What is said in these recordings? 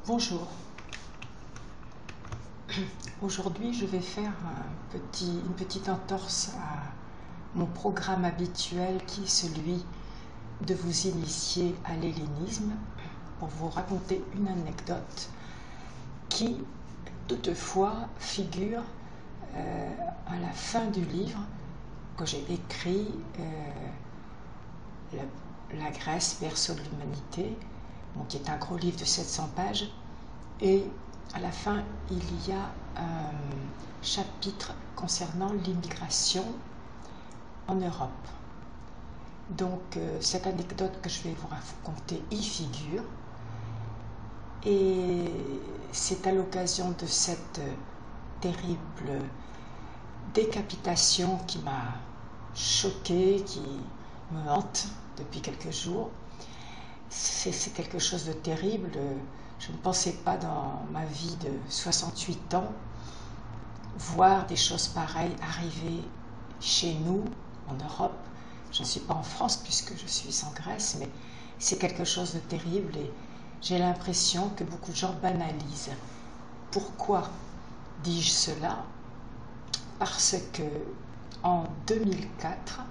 Bonjour. Aujourd'hui, je vais faire une petite entorse à mon programme habituel qui est celui de vous initier à l'hellénisme pour vous raconter une anecdote qui, toutefois, figure à la fin du livre que j'ai écrit, La Grèce, berceau de l'humanité, qui est un gros livre de 700 pages, et à la fin il y a un chapitre concernant l'immigration en Europe. Donc cette anecdote que je vais vous raconter y figure, et c'est à l'occasion de cette terrible décapitation qui m'a choquée, qui me hante depuis quelques jours. C'est quelque chose de terrible. Je ne pensais pas dans ma vie de 68 ans voir des choses pareilles arriver chez nous, en Europe. Je ne suis pas en France puisque je suis en Grèce, mais c'est quelque chose de terrible et j'ai l'impression que beaucoup de gens banalisent. Pourquoi dis-je cela? Parce que en 2004,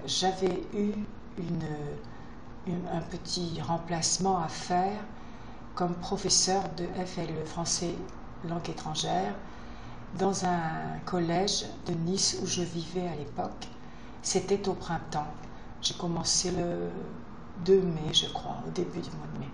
j'avais eu un petit remplacement à faire comme professeur de FLE, français langue étrangère, dans un collège de Nice où je vivais à l'époque. C'était au printemps. J'ai commencé le 2 mai, je crois, au début du mois de mai.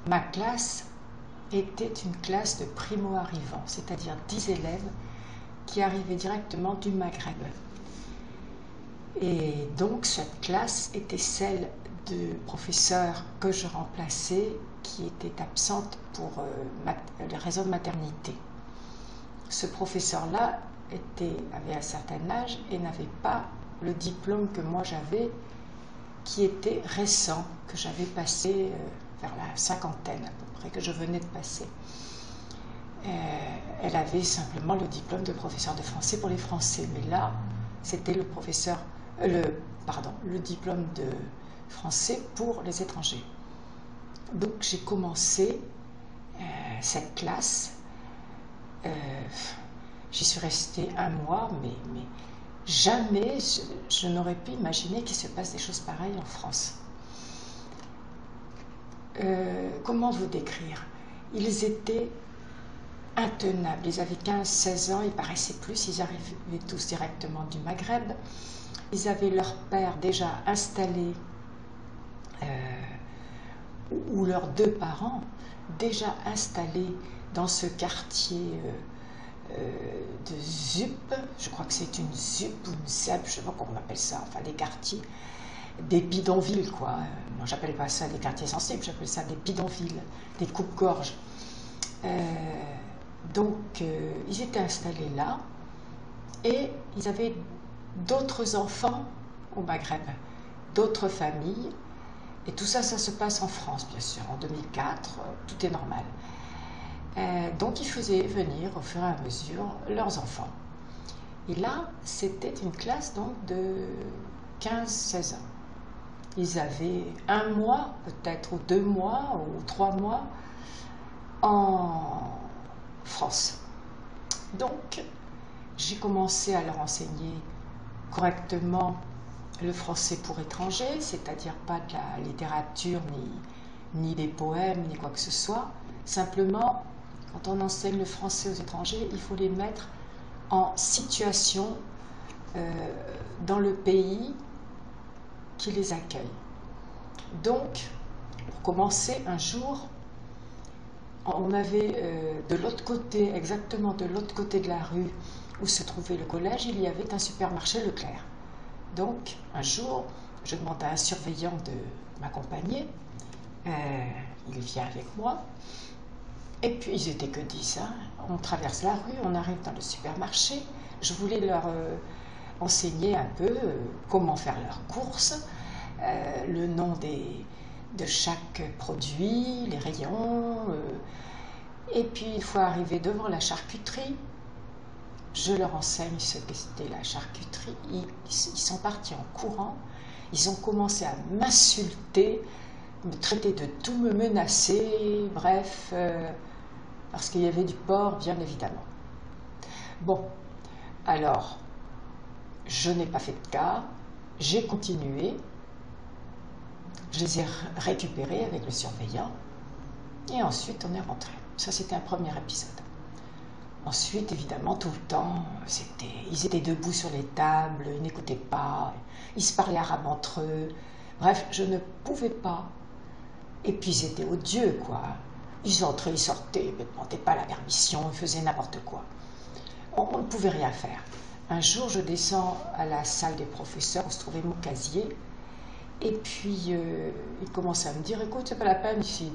Ma classe était une classe de primo-arrivants, c'est-à-dire 10 élèves qui arrivaient directement du Maghreb. Et donc cette classe était celle de professeurs que je remplaçais qui étaient absentes pour les raisons de maternité. Ce professeur-là avait un certain âge et n'avait pas le diplôme que moi j'avais, qui était récent, que j'avais passé vers la cinquantaine à peu près, que je venais de passer. Elle avait simplement le diplôme de professeur de français pour les Français, mais là c'était le diplôme de français pour les étrangers. Donc j'ai commencé cette classe, j'y suis restée un mois, mais jamais je n'aurais pu imaginer qu'il se passe des choses pareilles en France. Comment vous décrire? Ils étaient intenables, ils avaient 15-16 ans, ils paraissaient plus, ils arrivaient tous directement du Maghreb. Ils avaient leur père déjà installé, ou leurs deux parents déjà installés dans ce quartier de ZUP, je crois que c'est une ZUP ou une ZEP, je ne sais pas comment on appelle ça, enfin des quartiers, des bidonvilles quoi. Moi j'appelle pas ça des quartiers sensibles, j'appelle ça des bidonvilles, des coupe-gorges. Donc ils étaient installés là et ils avaient d'autres enfants au Maghreb, d'autres familles, et tout ça, ça se passe en France, bien sûr, en 2004, tout est normal. Donc ils faisaient venir au fur et à mesure leurs enfants. Et là, c'était une classe donc de 15-16 ans. Ils avaient un mois, peut-être, ou 2 mois, ou 3 mois en France. Donc, j'ai commencé à leur enseigner correctement le français pour étrangers, c'est-à-dire pas de la littérature, ni des poèmes, ni quoi que ce soit. Simplement, quand on enseigne le français aux étrangers, il faut les mettre en situation dans le pays qui les accueille. Donc, pour commencer, un jour, on avait de l'autre côté, exactement de l'autre côté de la rue où se trouvait le collège, il y avait un supermarché Leclerc. Donc, un jour, je demande à un surveillant de m'accompagner. Il vient avec moi. Et puis, ils n'étaient que 10. On traverse la rue, on arrive dans le supermarché. Je voulais leur enseigner un peu comment faire leurs courses, le nom de chaque produit, les rayons. Et puis, une fois arrivé devant la charcuterie, je leur enseigne ce qu'était la charcuterie. Ils sont partis en courant. Ils ont commencé à m'insulter me traiter de tout, me menacer, bref, parce qu'il y avait du porc, bien évidemment. Bon, alors, je n'ai pas fait de cas, j'ai continué, je les ai récupérés avec le surveillant, et ensuite on est rentré. Ça, c'était un premier épisode. Ensuite, évidemment, tout le temps, ils étaient debout sur les tables, ils n'écoutaient pas, ils se parlaient arabe entre eux. Bref, je ne pouvais pas. Et puis, ils étaient odieux, quoi. Ils entraient, ils sortaient, ils ne demandaient pas la permission, ils faisaient n'importe quoi. On ne pouvait rien faire. Un jour, je descends à la salle des professeurs où se trouvait mon casier. Et puis, ils commencent à me dire, écoute, c'est pas la peine ici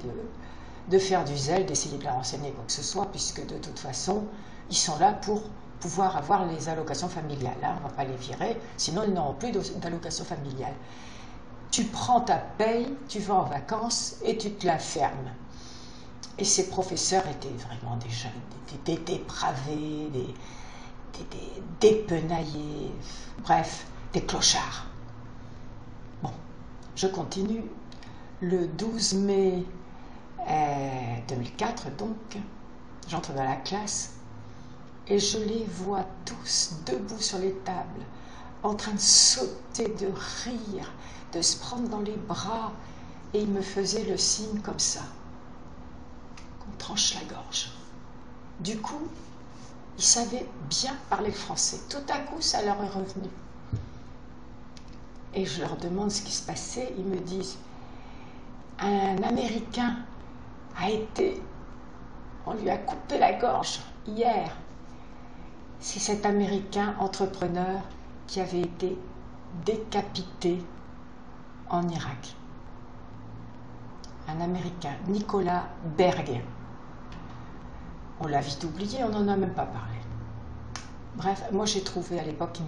de faire du zèle, d'essayer de leur enseigner quoi que ce soit, puisque de toute façon, ils sont là pour pouvoir avoir les allocations familiales. Hein. On ne va pas les virer, sinon ils n'auront plus d'allocations familiales. Tu prends ta paye, tu vas en vacances et tu te la fermes. Et ces professeurs étaient vraiment des jeunes, des dépravés, des dépenaillés, bref, des clochards. Bon, je continue. Le 12 mai 2004, donc, j'entre dans la classe et je les vois tous debout sur les tables, en train de sauter, de rire, de se prendre dans les bras, et ils me faisaient le signe comme ça, qu'on tranche la gorge. Du coup, ils savaient bien parler le français. Tout à coup, ça leur est revenu. Et je leur demande ce qui se passait. Ils me disent, un Américain on lui a coupé la gorge hier. C'est cet Américain entrepreneur qui avait été décapité en Irak. Un Américain, Nicolas Berg. On l'a vite oublié, on n'en a même pas parlé. Bref, moi j'ai trouvé à l'époque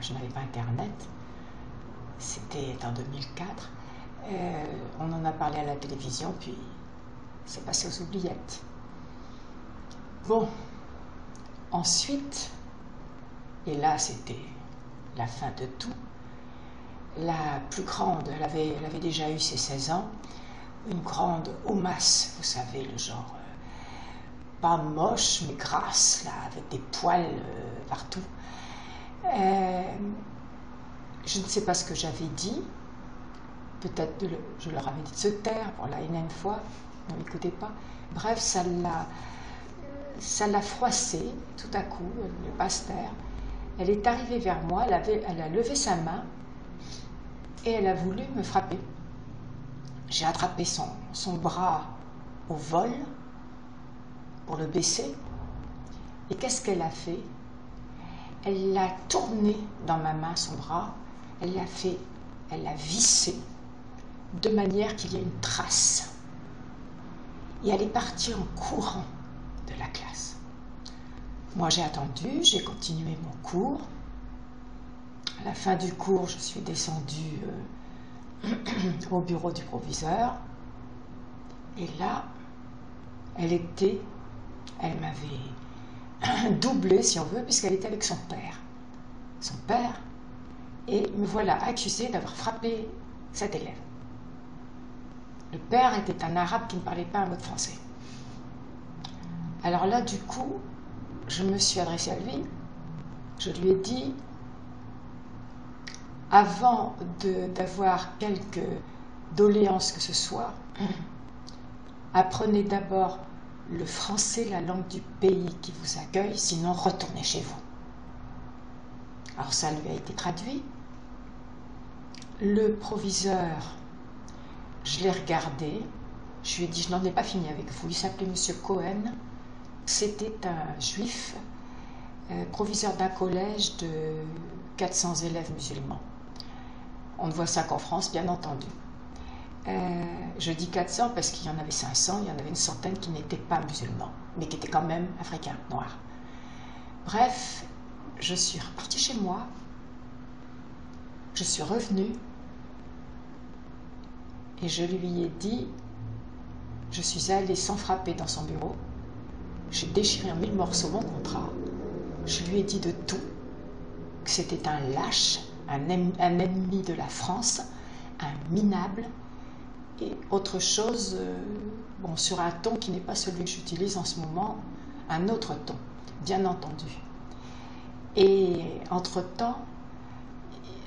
je n'avais pas Internet. C'était en 2004. On en a parlé à la télévision, puis c'est passé aux oubliettes. Bon, ensuite, et là c'était la fin de tout, la plus grande, elle avait déjà eu ses 16 ans, une grande homasse, vous savez, le genre, pas moche, mais grasse, là, avec des poils partout. Je ne sais pas ce que j'avais dit, peut-être je leur avais dit de se taire pour la énième fois, ne m'écoutez pas. Bref, ça l'a froissée tout à coup, elle ne pas se taire. Elle est arrivée vers moi, elle a levé sa main et elle a voulu me frapper. J'ai attrapé son bras au vol pour le baisser. Et qu'est-ce qu'elle a fait? Elle l'a tourné dans ma main, son bras, elle l'a vissé de manière qu'il y ait une trace. Et elle est partie en courant de la classe. Moi, j'ai attendu, j'ai continué mon cours. À la fin du cours, je suis descendue au bureau du proviseur. Et là, elle m'avait doublé, si on veut, puisqu'elle était avec son père. Son père, et me voilà accusée d'avoir frappé cet élève. Le père était un arabe qui ne parlait pas un mot de français. Alors là, du coup, je me suis adressée à lui. Je lui ai dit, avant d'avoir quelque doléance que ce soit, apprenez d'abord le français, la langue du pays qui vous accueille, sinon retournez chez vous. Alors ça lui a été traduit. Le proviseur, je l'ai regardé, je lui ai dit, je n'en ai pas fini avec vous. Il s'appelait Monsieur Cohen, c'était un juif, proviseur d'un collège de 400 élèves musulmans. On ne voit ça qu'en France, bien entendu. Je dis 400 parce qu'il y en avait 500, il y en avait une centaine qui n'étaient pas musulmans, mais qui étaient quand même africains, noirs. Bref, je suis repartie chez moi, je suis revenue, et je lui ai dit, je suis allée sans frapper dans son bureau, j'ai déchiré en 1000 morceaux mon contrat, je lui ai dit de tout, que c'était un lâche, un ennemi de la France, un minable, et autre chose, bon, sur un ton qui n'est pas celui que j'utilise en ce moment, un autre ton, bien entendu. Et entre-temps,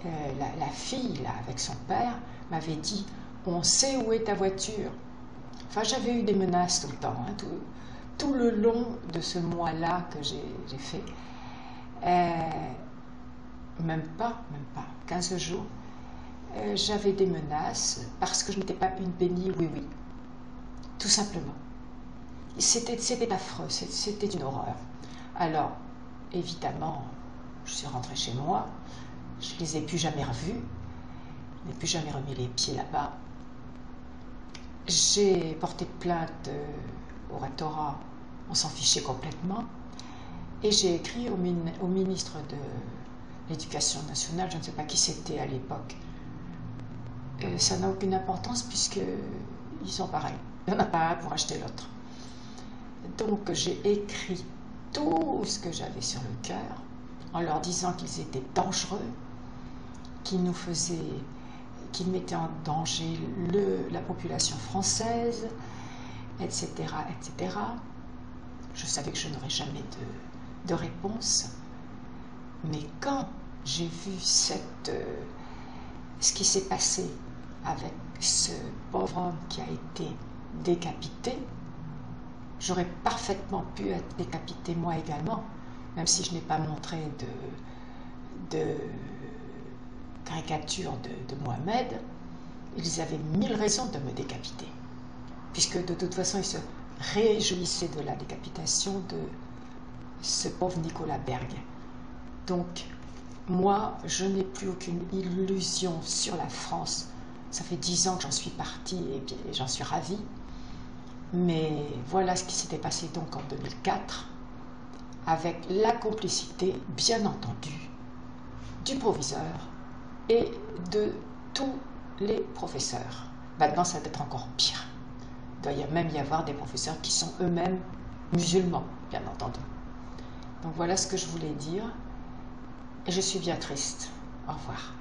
la fille, là, avec son père, m'avait dit « On sait où est ta voiture ». Enfin, j'avais eu des menaces tout le temps, hein, tout le long de ce mois-là que j'ai fait. Même pas, 15 jours. J'avais des menaces parce que je n'étais pas une bénie oui-oui. Tout simplement. C'était affreux, c'était une horreur. Alors, évidemment, je suis rentrée chez moi, je ne les ai plus jamais revus, je n'ai plus jamais remis les pieds là-bas. J'ai porté plainte au rectorat, on s'en fichait complètement, et j'ai écrit au ministre de l'Éducation nationale, je ne sais pas qui c'était à l'époque. Ça n'a aucune importance puisqu'ils sont pareils. Il n'y en a pas un pour acheter l'autre. Donc j'ai écrit tout ce que j'avais sur le cœur en leur disant qu'ils étaient dangereux, qu'ils mettaient en danger la population française, etc., etc. Je savais que je n'aurais jamais de réponse. Mais quand j'ai vu ce qui s'est passé avec ce pauvre homme qui a été décapité, j'aurais parfaitement pu être décapité moi également, même si je n'ai pas montré de caricature de Mohamed. Ils avaient 1000 raisons de me décapiter, puisque de toute façon ils se réjouissaient de la décapitation de ce pauvre Nicolas Berg. Donc moi je n'ai plus aucune illusion sur la France. Ça fait 10 ans que j'en suis partie et j'en suis ravie. Mais voilà ce qui s'était passé donc en 2004, avec la complicité, bien entendu, du proviseur et de tous les professeurs. Maintenant, ça va être encore pire. Il doit même y avoir des professeurs qui sont eux-mêmes musulmans, bien entendu. Donc voilà ce que je voulais dire. Et je suis bien triste. Au revoir.